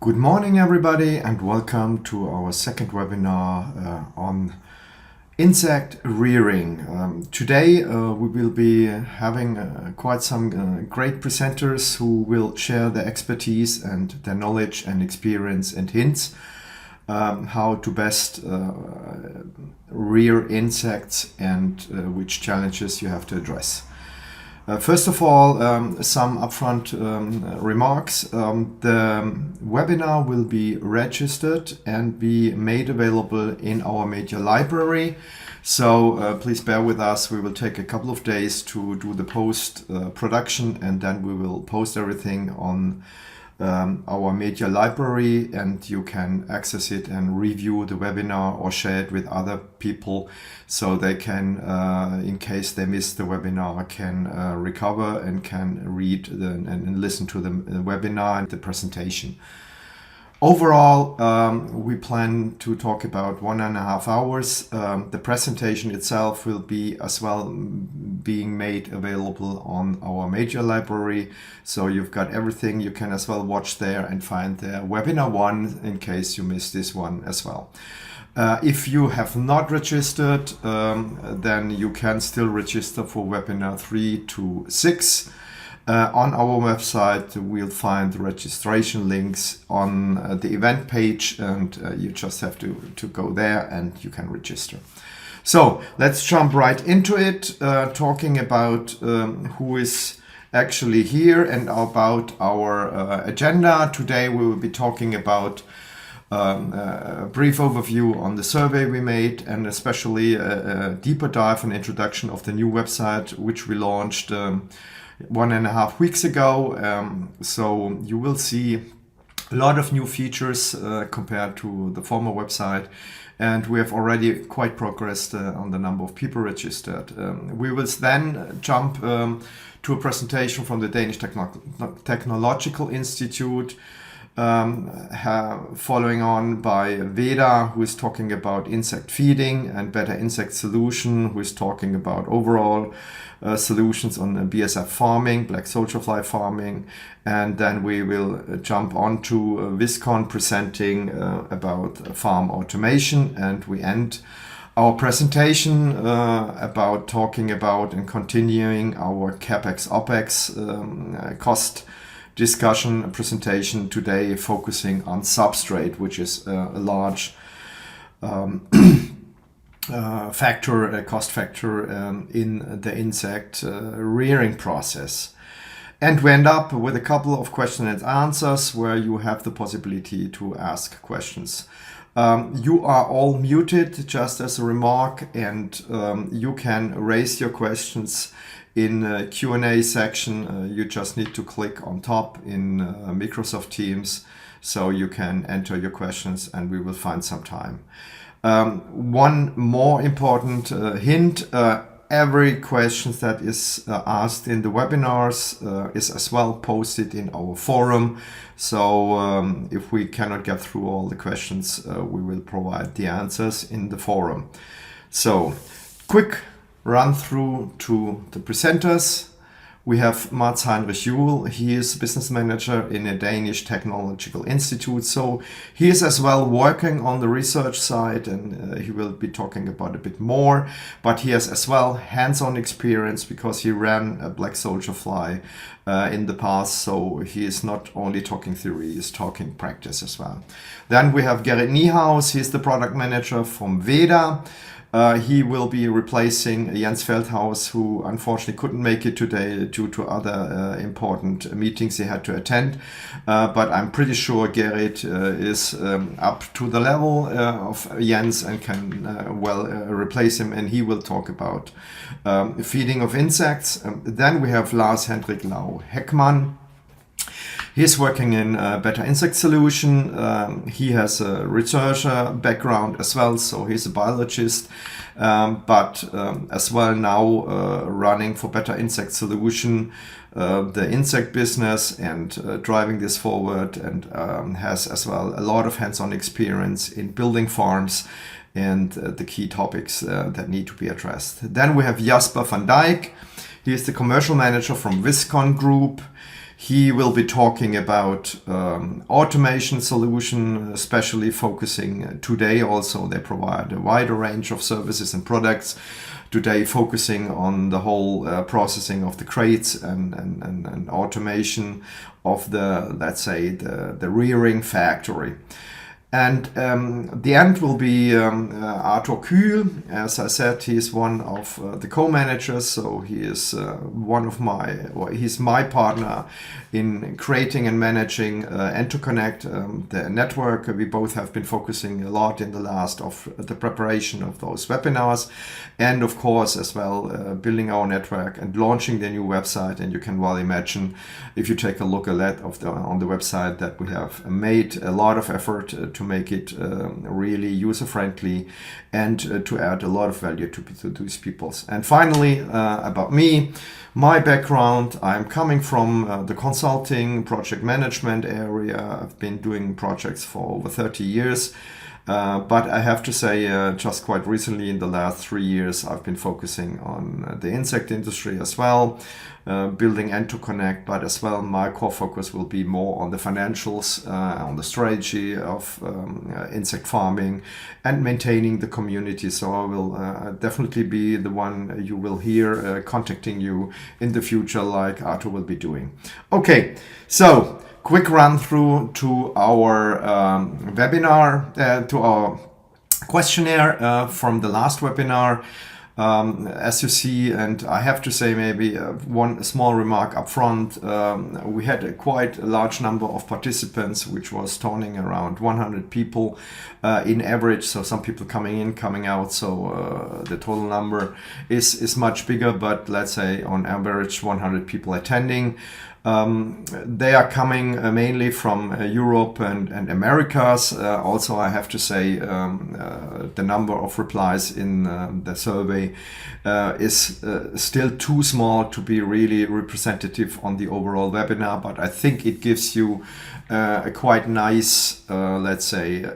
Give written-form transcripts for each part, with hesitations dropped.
Good morning, everybody, and welcome to our second webinar on insect rearing. Today we will be having quite some great presenters who will share their expertise and their knowledge and experience and hints how to best rear insects and which challenges you have to address. First of all, some upfront remarks. The webinar will be registered and be made available in our media library. So please bear with us. We will take a couple of days to do the post production, and then we will post everything on our media library, and you can access it and review the webinar or share it with other people so they can, in case they miss the webinar, can recover and can read and listen to the webinar and the presentation. Overall, we plan to talk about 1.5 hours. The presentation itself will be as well being made available on our media library. So you've got everything you can as well watch there and find the webinar 1 in case you missed this one as well. If you have not registered, then you can still register for webinar 3 to 6. On our website, we'll find the registration links on the event page, and you just have to go there and you can register. So let's jump right into it, talking about who is actually here and about our agenda. Today we will be talking about a brief overview on the survey we made, and especially a deeper dive and introduction of the new website, which we launched 1.5 weeks ago. So you will see a lot of new features compared to the former website, and we have already quite progressed on the number of people registered. We will then jump to a presentation from the Danish Technological Institute, following on by Veda, who is talking about insect feeding, and Better Insect Solution, who is talking about overall solutions on BSF farming, black soldier fly farming. And then we will jump on to Viscon presenting about farm automation, and we end our presentation about talking about and continuing our CapEx OpEx cost discussion presentation today, focusing on substrate, which is a large cost factor in the insect rearing process. And we end up with a couple of questions and answers where you have the possibility to ask questions. You are all muted, just as a remark, and you can raise your questions in the Q&A section. You just need to click on top in Microsoft Teams, so you can enter your questions and we will find some time. One more important hint, every question that is asked in the webinars is as well posted in our forum. So if we cannot get through all the questions, we will provide the answers in the forum. So quick run through to the presenters. We have Mats Heinrich Juhl. He is business manager in a Danish Technological Institute. So he is as well working on the research side, and he will be talking about a bit more. But he has as well hands-on experience because he ran a black soldier fly in the past. So he is not only talking theory, he is talking practice as well. Then we have Gerrit Niehaus. He's the product manager from Veda. He will be replacing Jens Feldhaus, who unfortunately couldn't make it today due to other important meetings he had to attend. But I'm pretty sure Gerrit is up to the level of Jens and can well replace him, and he will talk about feeding of insects. Then we have Lars Hendrik Lau Heckmann. He's working in Better Insect Solution. He has a researcher background as well, so he's a biologist, but as well now running for Better Insect Solution, the insect business, and driving this forward, and has as well a lot of hands-on experience in building farms and the key topics that need to be addressed. Then we have Jasper van Dijk. He is the commercial manager from Viscon Group. He will be talking about automation solution, especially focusing today also. They provide a wider range of services and products. Today focusing on the whole processing of the crates and automation of the, let's say, the rearing factory. And the end will be Arthur Kühl. As I said, he is one of the co-managers, so he is he's my partner in creating and managing ento-connect, the network. We both have been focusing a lot in the last of the preparation of those webinars, and of course as well building our network and launching the new website. And you can well imagine, if you take a look on the website, that we have made a lot of effort to make it really user-friendly and to add a lot of value to these people. And finally, about me, my background, I'm coming from the consulting, project management area. I've been doing projects for over 30 years. But I have to say, just quite recently, in the last 3 years, I've been focusing on the insect industry as well, building ento-connect, but as well my core focus will be more on the financials, on the strategy of insect farming and maintaining the community. So I will definitely be the one you will hear contacting you in the future, like Arthur will be doing. Okay, so quick run through to our webinar, to our questionnaire from the last webinar. As you see, and I have to say maybe one small remark up front, we had a quite a large number of participants, which was turning around 100 people in average. So some people coming in, coming out. So the total number is much bigger, but let's say on average 100 people attending. They are coming mainly from Europe and Americas. Also, I have to say the number of replies in the survey is still too small to be really representative on the overall webinar, but I think it gives you a quite nice, let's say,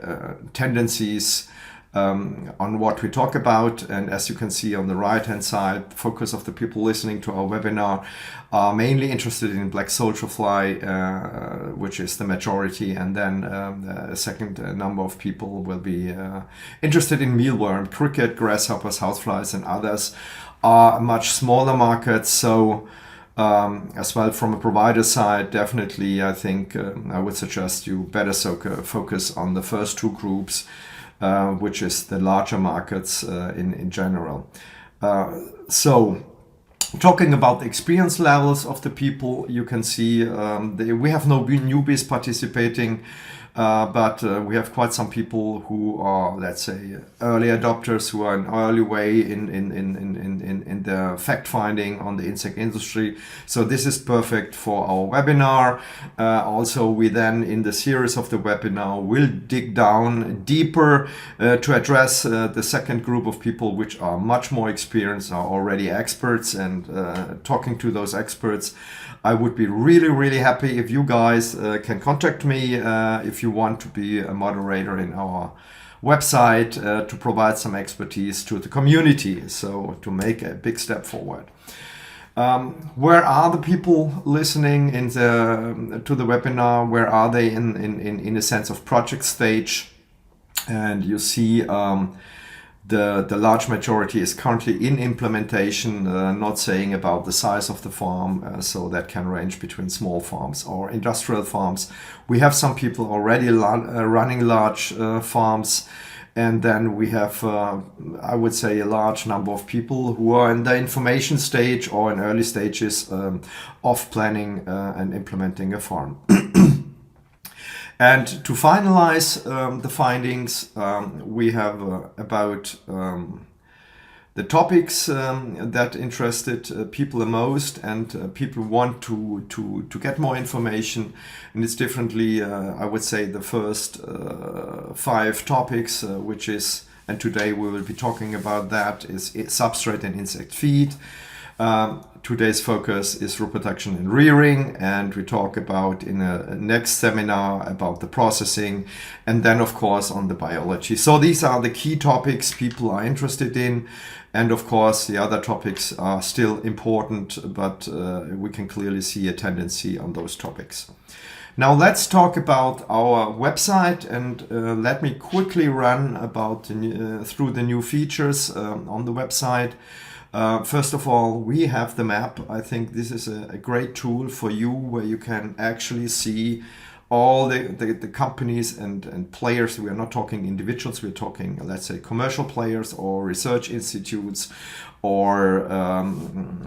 tendencies on what we talk about. And as you can see on the right hand side, the focus of the people listening to our webinar are mainly interested in black soldier fly, which is the majority, and then a second number of people will be interested in mealworm, cricket, grasshoppers, houseflies, and others are much smaller markets. So as well from a provider side, definitely I think I would suggest you better focus on the first two groups, which is the larger markets in general. So talking about the experience levels of the people, you can see we have no newbies participating, but we have quite some people who are, let's say, early adopters, who are an early way in the fact finding on the insect industry. So this is perfect for our webinar. Also, we then in the series of the webinar will dig down deeper to address the second group of people, which are much more experienced, are already experts, and talking to those experts, I would be really, really happy if you guys can contact me if you want to be a moderator in our website to provide some expertise to the community, so to make a big step forward. Where are the people listening to the webinar? Where are they in a sense of project stage? And you see the large majority is currently in implementation, not saying about the size of the farm, so that can range between small farms or industrial farms. We have some people already running large farms, and then we have, I would say, a large number of people who are in the information stage or in early stages of planning and implementing a farm. And to finalize the findings, we have about the topics that interested people the most, and people want to get more information. And it's differently, I would say, the first 5 topics, which is, and today we will be talking about that, is substrate and insect feed. today's focus is reproduction and rearing, and we talk about in a next seminar about the processing, and then of course on the biology. So these are the key topics people are interested in, and of course the other topics are still important, but we can clearly see a tendency on those topics. Now let's talk about our website, and let me quickly run about through the new features on the website. First of all, we have the map. I think this is a great tool for you, where you can actually see all the companies and players. We are not talking individuals, we're talking, let's say, commercial players or research institutes, or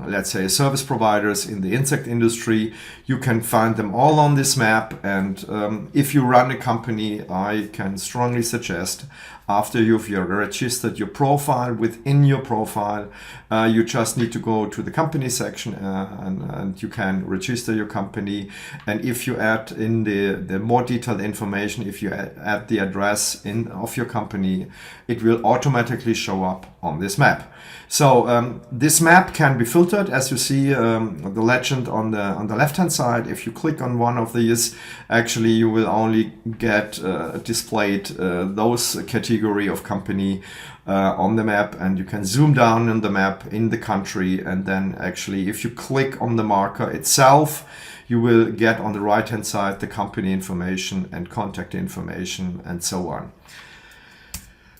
let's say service providers in the insect industry. You can find them all on this map, and if you run a company, I can strongly suggest, after you've registered your profile, within your profile, you just need to go to the company section and you can register your company. And if you add in the more detailed information, if you add the address of your company, it will automatically show up on this map. So this map can be filtered, as you see the legend on the left hand side. If you click on one of these, actually you will only get displayed those category of company on the map, and you can zoom down on the map in the country, and then actually if you click on the marker itself, you will get on the right hand side the company information and contact information and so on.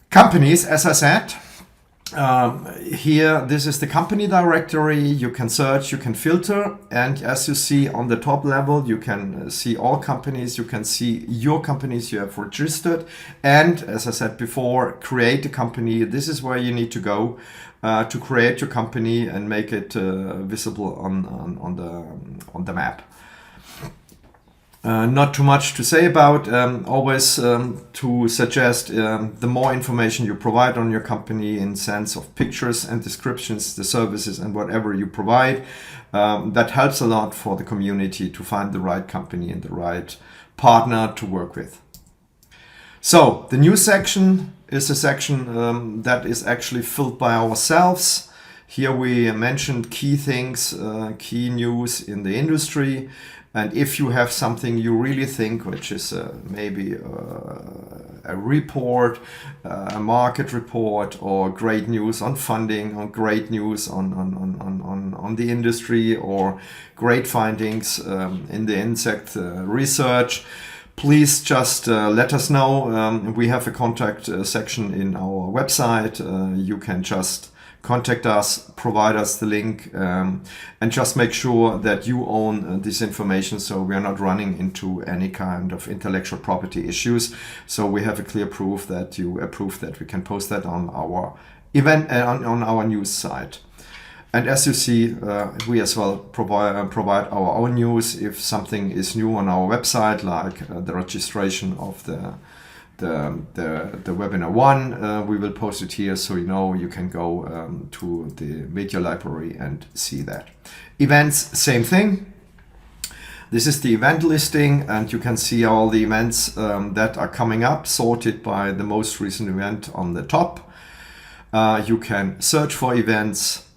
Companies, as I said, here this is the company directory. You can search, you can filter, and as you see on the top level, you can see all companies, you can see your companies you have registered, and as I said before, create a company. This is where you need to go to create your company and make it visible on the map. Not too much to say about, always to suggest the more information you provide on your company in sense of pictures and descriptions, the services and whatever you provide, that helps a lot for the community to find the right company and the right partner to work with. So the new section is a section that is actually filled by ourselves. Here we mentioned key things, key news in the industry. And if you have something you really think, which is maybe a report, a market report, or great news on funding, or great news on the industry, or great findings in the insect research, please just let us know. We have a contact section in our website. You can just contact us, provide us the link, and just make sure that you own this information, so we are not running into any kind of intellectual property issues. So we have a clear proof that you approve that we can post that on our event on our news site. And as you see, we as well provide our own news if something is new on our website, like the registration of the webinar 1, we will post it here, so you can go to the media library and see that. Events, same thing. This is the event listing, and you can see all the events that are coming up, sorted by the most recent event on the top. You can search for events,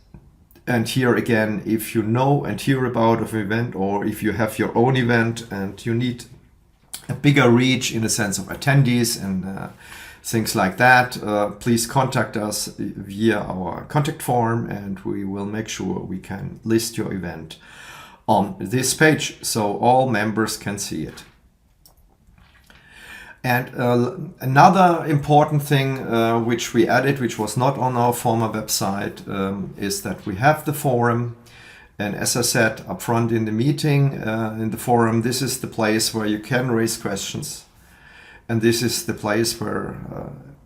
and here again, if you know and hear about an event, or if you have your own event and you need a bigger reach in the sense of attendees and things like that, please contact us via our contact form, and we will make sure we can list your event on this page so all members can see it. And another important thing which we added, which was not on our former website, is that we have the forum. And as I said up front in the meeting, in the forum, this is the place where you can raise questions. And this is the place where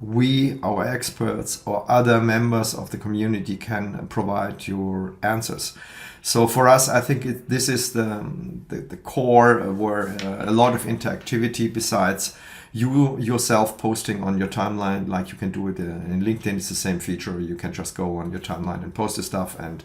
we, our experts, or other members of the community can provide your answers. So for us, I think this is the core where a lot of interactivity, besides you yourself posting on your timeline, like you can do it in LinkedIn. It's the same feature. You can just go on your timeline and post the stuff, and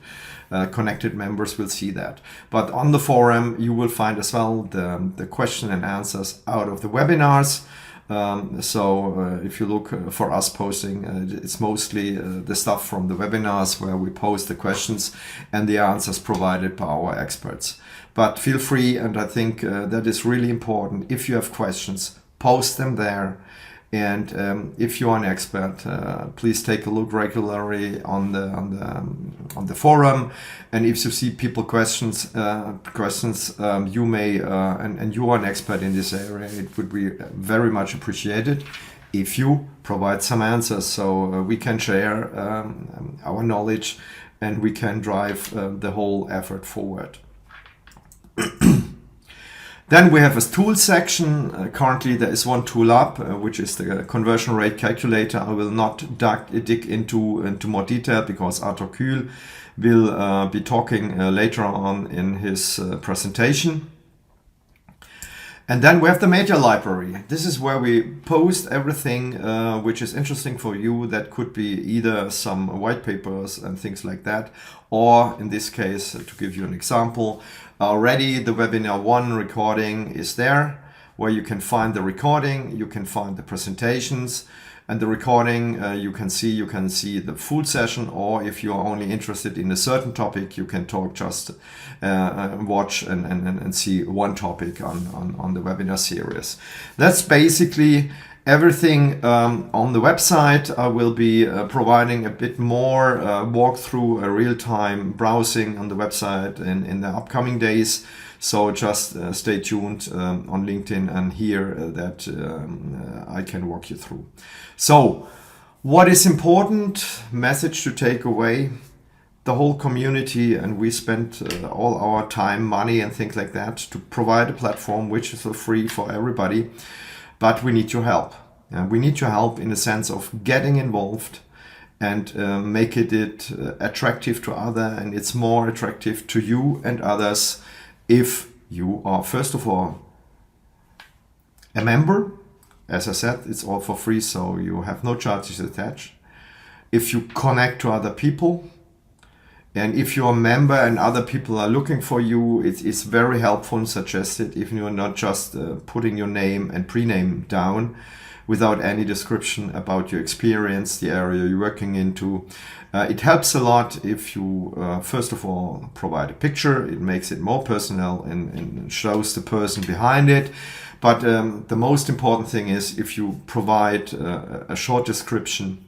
connected members will see that. But on the forum, you will find as well the question and answers out of the webinars. If you look for us posting, it's mostly the stuff from the webinars where we post the questions and the answers provided by our experts. But feel free, and I think that is really important. If you have questions, post them there. And if you are an expert, please take a look regularly on the forum. And if you see people questions, you may and you are an expert in this area, it would be very much appreciated if you provide some answers, so we can share our knowledge and we can drive the whole effort forward. Then we have a tool section. Currently there is one tool up, which is the conversion rate calculator. I will not dig into more detail because Arthur Kühl will be talking later on in his presentation. And then we have the media library. This is where we post everything which is interesting for you. That could be either some white papers and things like that, or in this case, to give you an example, already the webinar 1 recording is there, where you can find the recording, you can find the presentations, and the recording you can see the full session, or if you are only interested in a certain topic, you can just watch and see one topic on the webinar series. That's basically everything on the website. I will be providing a bit more walkthrough, real-time browsing on the website in the upcoming days. So just stay tuned on LinkedIn and hear that I can walk you through. So what is important message to take away? The whole community, and we spent all our time, money and things like that to provide a platform which is free for everybody. But we need your help. We need your help in the sense of getting involved and make it attractive to others, and it's more attractive to you and others if you are, first of all, a member. As I said, it's all for free, so you have no charges attached. If you connect to other people, and if you're a member and other people are looking for you, it's very helpful and suggested if you're not just putting your name and pre-name down without any description about your experience, the area you're working into. It helps a lot if you, first of all, provide a picture. It makes it more personal and shows the person behind it. But the most important thing is if you provide a short description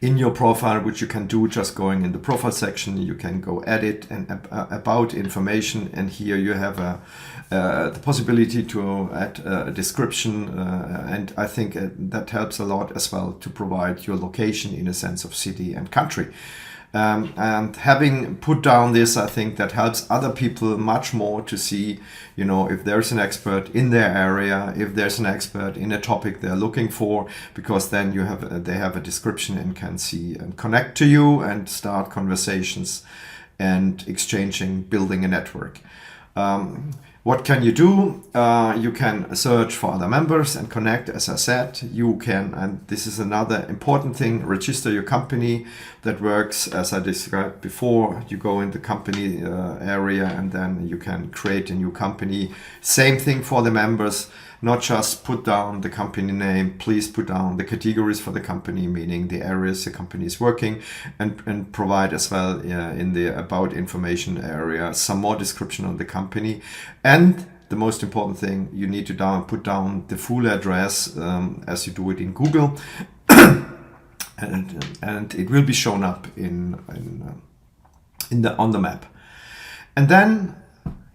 in your profile, which you can do just going in the profile section. You can go edit and about information, and here you have the possibility to add a description, and I think that helps a lot as well to provide your location in a sense of city and country. And having put down this, I think that helps other people much more to see, if there's an expert in their area, if there's an expert in a topic they're looking for, because then they have a description and can see and connect to you and start conversations and exchanging, building a network. What can you do? You can search for other members and connect, as I said. You can, and this is another important thing, register your company. That works as I described before. You go in the company area and then you can create a new company. Same thing for the members. Not just put down the company name, please put down the categories for the company, meaning the areas the company is working, and provide as well in the about information area some more description on the company. And the most important thing, you need to put down the full address as you do it in Google, and it will be shown up on the map. And then,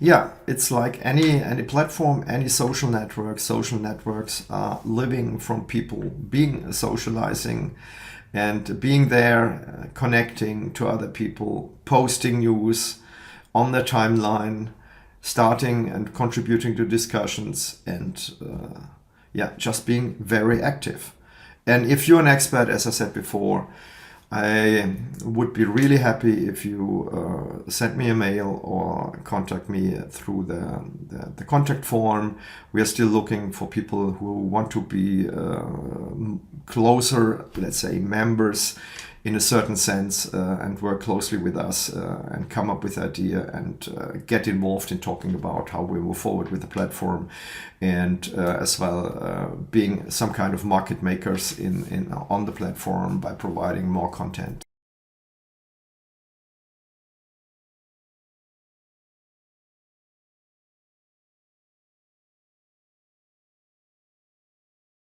yeah, it's like any platform, any social network. Social networks are living from people socializing and being there, connecting to other people, posting news on their timeline, starting and contributing to discussions, and just being very active. And if you're an expert, as I said before, I would be really happy if you send me a mail or contact me through the contact form. We are still looking for people who want to be closer, let's say, members in a certain sense and work closely with us and come up with idea and get involved in talking about how we move forward with the platform, and as well being some kind of market makers in on the platform by providing more content.